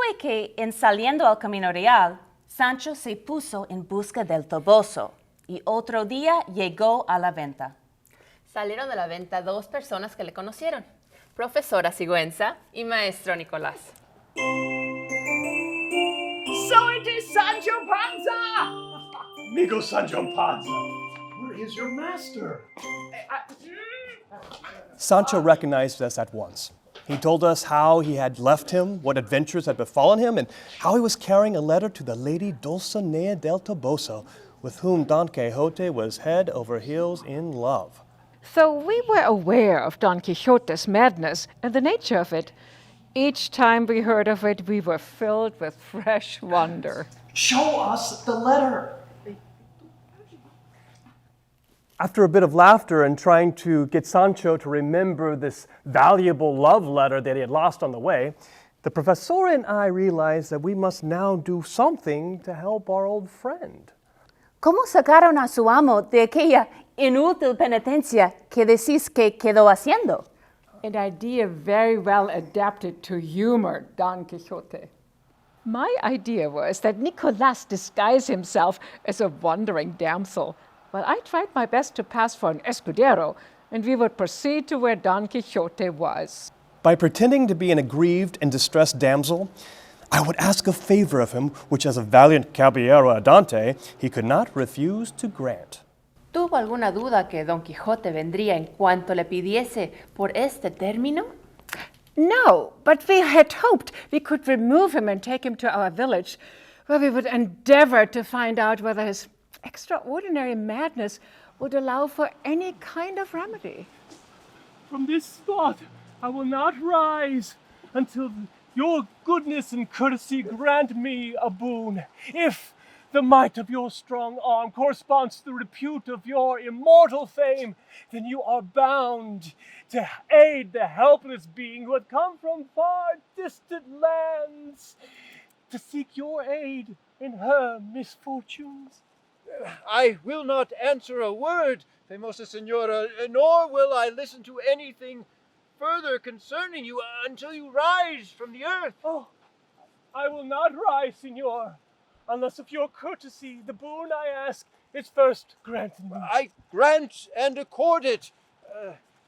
fue que, en saliendo al camino real, Sancho se puso en busca del toboso y otro día llegó a la venta. Salieron de la venta dos personas que le conocieron, profesora Sigüenza y maestro Nicolás. So it is Sancho Panza! Amigo Sancho Panza, where is your master? Sancho recognized us at once. He told us how he had left him, what adventures had befallen him, and how he was carrying a letter to the lady Dulcinea del Toboso, with whom Don Quixote was head over heels in love. So we were aware of Don Quixote's madness and the nature of it. Each time we heard of it, we were filled with fresh wonder. Show us the letter. After a bit of laughter and trying to get Sancho to remember this valuable love letter that he had lost on the way, the professor and I realized that we must now do something to help our old friend. ¿Cómo sacaron a su amo de aquella inútil penitencia que decís que quedó haciendo? An idea very well adapted to humor, Don Quixote. My idea was that Nicolás disguise himself as a wandering damsel, while I tried my best to pass for an escudero, and we would proceed to where Don Quixote was. By pretending to be an aggrieved and distressed damsel, I would ask a favor of him, which as a valiant caballero andante, he could not refuse to grant. ¿Tuvo alguna duda que Don Quijote vendría en cuanto le pidiese por este término? No, but we had hoped we could remove him and take him to our village, where we would endeavor to find out whether his extraordinary madness would allow for any kind of remedy. From this spot, I will not rise until your goodness and courtesy grant me a boon. If the might of your strong arm corresponds to the repute of your immortal fame, then you are bound to aid the helpless being who had come from far distant lands to seek your aid in her misfortunes. I will not answer a word, famosa senora, nor will I listen to anything further concerning you until you rise from the earth. Oh, I will not rise, senor, unless of your courtesy the boon I ask is first granted me. I grant and accord it,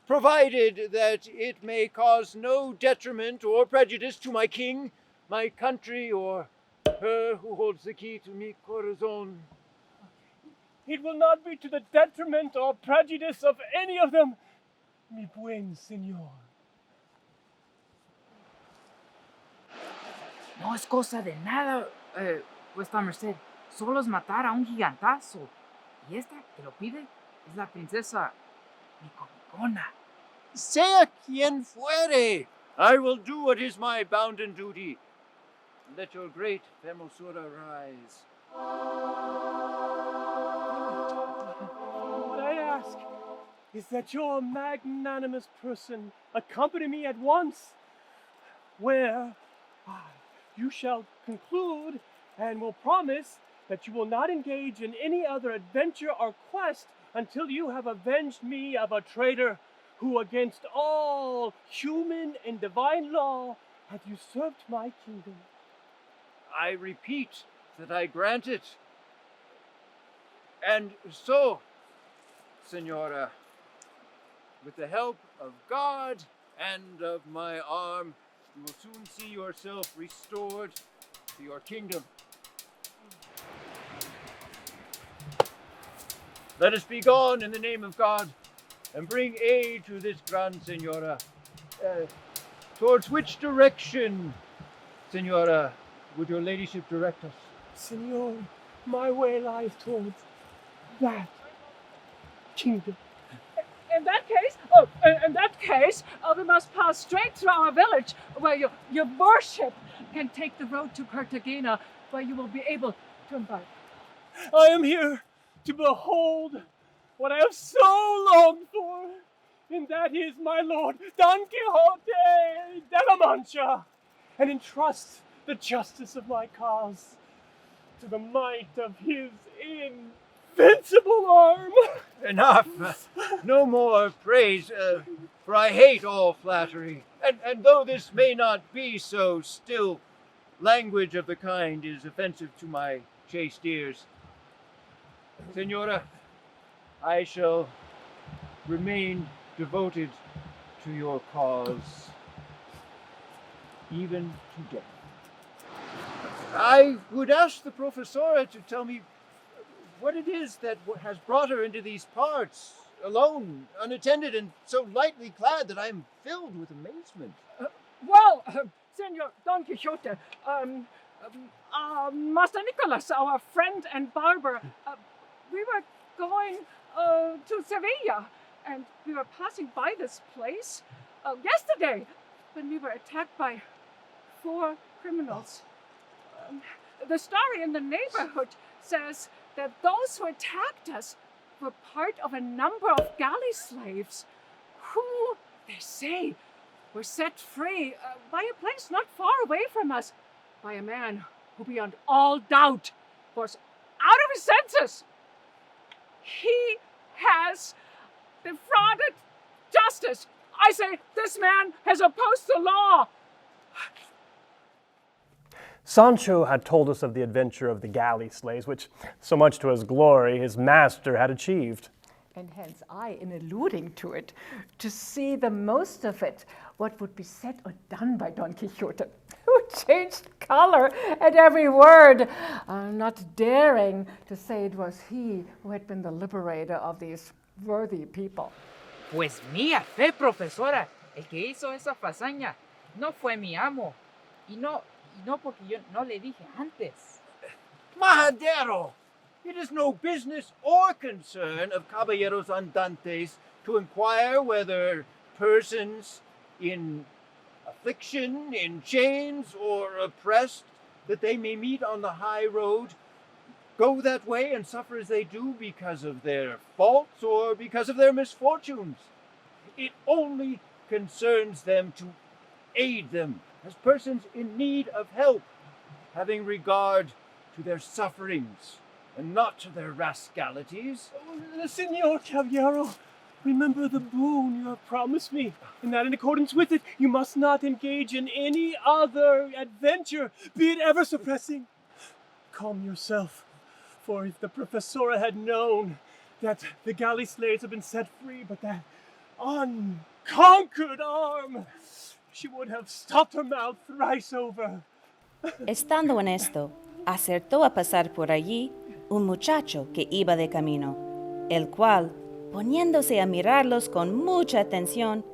provided that it may cause no detriment or prejudice to my king, my country, or her who holds the key to mi corazon. It will not be to the detriment or prejudice of any of them, mi buen señor. No es cosa de nada, vuestra merced. Solo es matar a un gigantazo. Y esta que lo pide es la princesa Micomicona. Sea quien fuere, I will do what is my bounden duty. Let your great famosura rise. What I ask is that your magnanimous person accompany me at once, where you shall conclude and will promise that you will not engage in any other adventure or quest until you have avenged me of a traitor who against all human and divine law hath usurped my kingdom. I repeat that I grant it. And so, senora, with the help of God and of my arm, you will soon see yourself restored to your kingdom. Let us be gone in the name of God and bring aid to this grand senora. Towards which direction, senora, would your ladyship direct us? Senor, my way lies towards that kingdom. In that case, we must pass straight through our village, where your worship can take the road to Cartagena, where you will be able to embark. I am here to behold what I have so longed for, and that is my lord Don Quixote de la Mancha, and entrust the justice of my cause to the might of his invincible arm. Enough! No more praise, for I hate all flattery. And though this may not be so, still, language of the kind is offensive to my chaste ears. Senora, I shall remain devoted to your cause, even to death. I would ask the professora to tell me what it is that has brought her into these parts, alone, unattended, and so lightly clad that I am filled with amazement. Well, Senor Don Quixote, Master Nicholas, our friend and barber, we were going to Sevilla, and we were passing by this place yesterday when we were attacked by 4 criminals. The story in the neighborhood says that those who attacked us were part of a number of galley slaves who, they say, were set free by a place not far away from us by a man who beyond all doubt was out of his senses. He has defrauded justice. I say this man has opposed the law. Sancho had told us of the adventure of the galley slaves, which, so much to his glory, his master had achieved. And hence I, in alluding to it, to see the most of it, what would be said or done by Don Quixote, who changed color at every word, not daring to say it was he who had been the liberator of these worthy people. Pues mía fe, profesora, el que hizo esa fazaña no fue mi amo. Y no porque yo no le dije antes. Majadero! It is no business or concern of caballeros andantes to inquire whether persons in affliction, in chains, or oppressed, that they may meet on the high road, go that way and suffer as they do because of their faults or because of their misfortunes. It only concerns them to aid them as persons in need of help, having regard to their sufferings and not to their rascalities. Senor Caballero, remember the boon you have promised me, and that in accordance with it, you must not engage in any other adventure, be it ever so pressing. Calm yourself, for if the professora had known that the galley slaves have been set free, but that unconquered arm, she would have stopped her mouth thrice over. Estando en esto, acertó a pasar por allí un muchacho que iba de camino, el cual, poniéndose a mirarlos con mucha atención,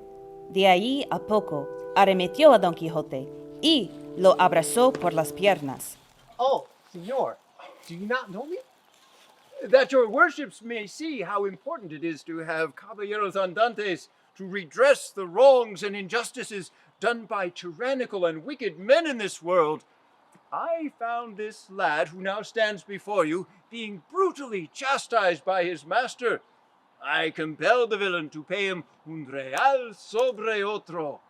de allí a poco arremetió a Don Quijote y lo abrazó por las piernas. Oh, Señor, do you not know me? That your worships may see how important it is to have caballeros andantes to redress the wrongs and injustices done by tyrannical and wicked men in this world. I found this lad who now stands before you being brutally chastised by his master. I compelled the villain to pay him un real sobre otro.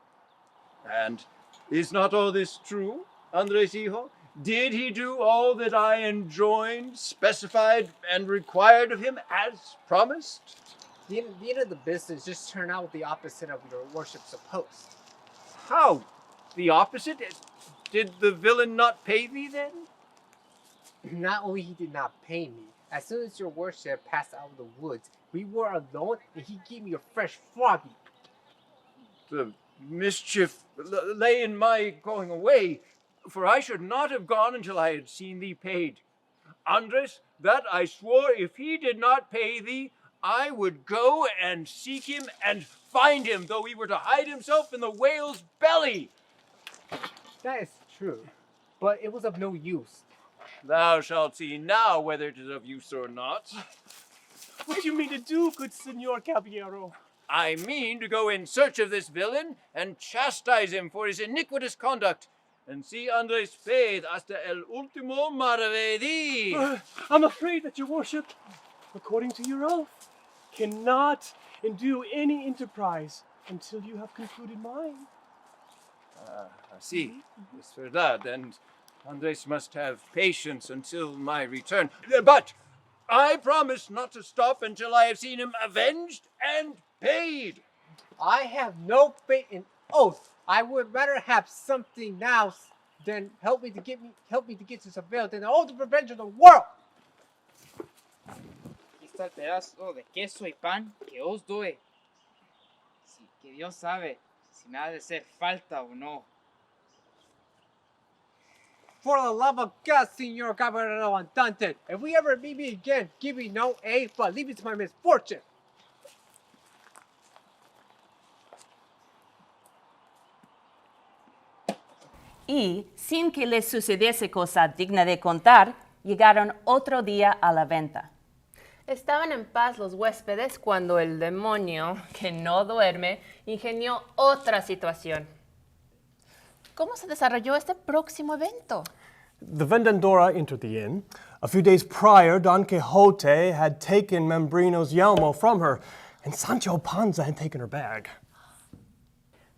And is not all this true, Andres Hijo? Did he do all that I enjoined, specified, and required of him as promised? The end of the business just turned out the opposite of your worship supposed. How? The opposite? Did the villain not pay thee then? Not only he did not pay me, as soon as your worship passed out of the woods, we were alone and he gave me a fresh froggy. The mischief lay in my going away, for I should not have gone until I had seen thee paid. Andres, that I swore if he did not pay thee, I would go and seek him and find him, though he were to hide himself in the whale's belly. That is true, but it was of no use. Thou shalt see now whether it is of use or not. What do you mean to do, good Senor Caballero? I mean to go in search of this villain and chastise him for his iniquitous conduct, and see Andres paid hasta el último maravedí. I'm afraid that your worship, according to your oath, cannot do any enterprise until you have concluded mine. I see. Es verdad, and Andres must have patience until my return. But I promise not to stop until I have seen him avenged and paid. I have no faith in oath. I would rather have something now then help me to get to Seville, then all the revenge of the world. Aquí está el pedazo de queso y pan que os doy. Sí, que Dios sabe si me ha de hacer falta o no. For the love of God, Señor Caballero Andante, if we ever meet me again, give me no aid, but leave it to my misfortune. Y, sin que les sucediese cosa digna de contar, llegaron otro día a la venta. Estaban en paz los huéspedes cuando el demonio, que no duerme, ingenió otra situación. ¿Cómo se desarrolló este próximo evento? The vendedora entered the inn. A few days prior, Don Quixote had taken Membrino's yelmo from her, and Sancho Panza had taken her bag.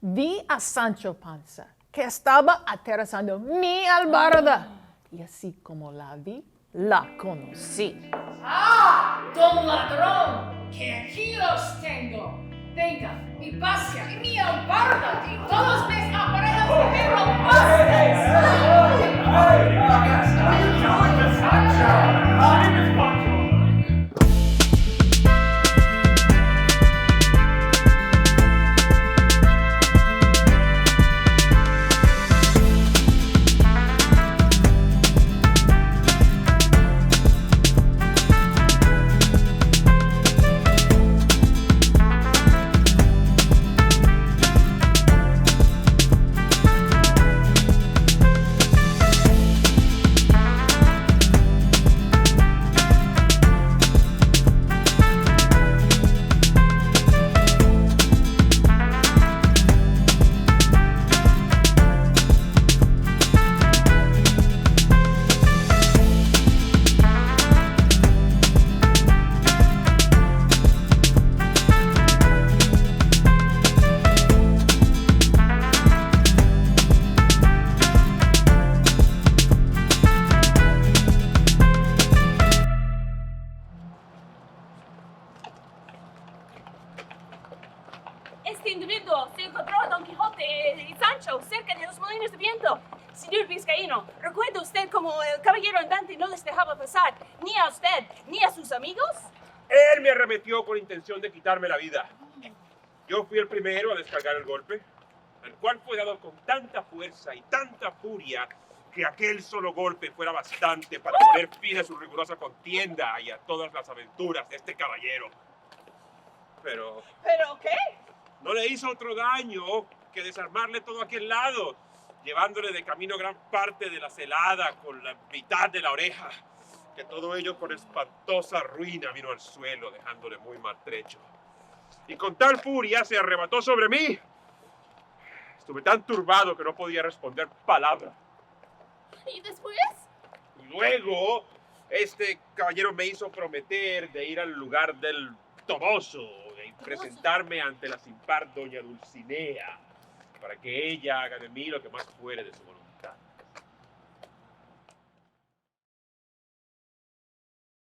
Vi a Sancho Panza, que estaba aterrizando mi albarda. Y así como la vi, la conocí. ¡Ah! ¡Don ladrón! ¡Que aquí los tengo! Venga, mi pastia y mi albarda y todos mis aparatos que me robaste. Este individuo se encontró a Don Quijote y Sancho cerca de los molinos de viento. Señor vizcaíno, ¿recuerda usted cómo el caballero andante no les dejaba pasar ni a usted ni a sus amigos? Él me arremetió con intención de quitarme la vida. Yo fui el primero a descargar el golpe, el cual fue dado con tanta fuerza y tanta furia que aquel solo golpe fuera bastante para poner fin a su rigurosa contienda y a todas las aventuras de este caballero. Pero ¿Pero qué? no le hizo otro daño que desarmarle todo a aquel lado, llevándole de camino gran parte de la celada con la mitad de la oreja, que todo ello con espantosa ruina vino al suelo, dejándole muy maltrecho. Y con tal furia se arrebató sobre mí. Estuve tan turbado que no podía responder palabra. ¿Y después? Y luego, este caballero me hizo prometer de ir al lugar del famoso y presentarme ante la sin par doña Dulcinea, para que ella haga de mí lo que más fuere de su voluntad.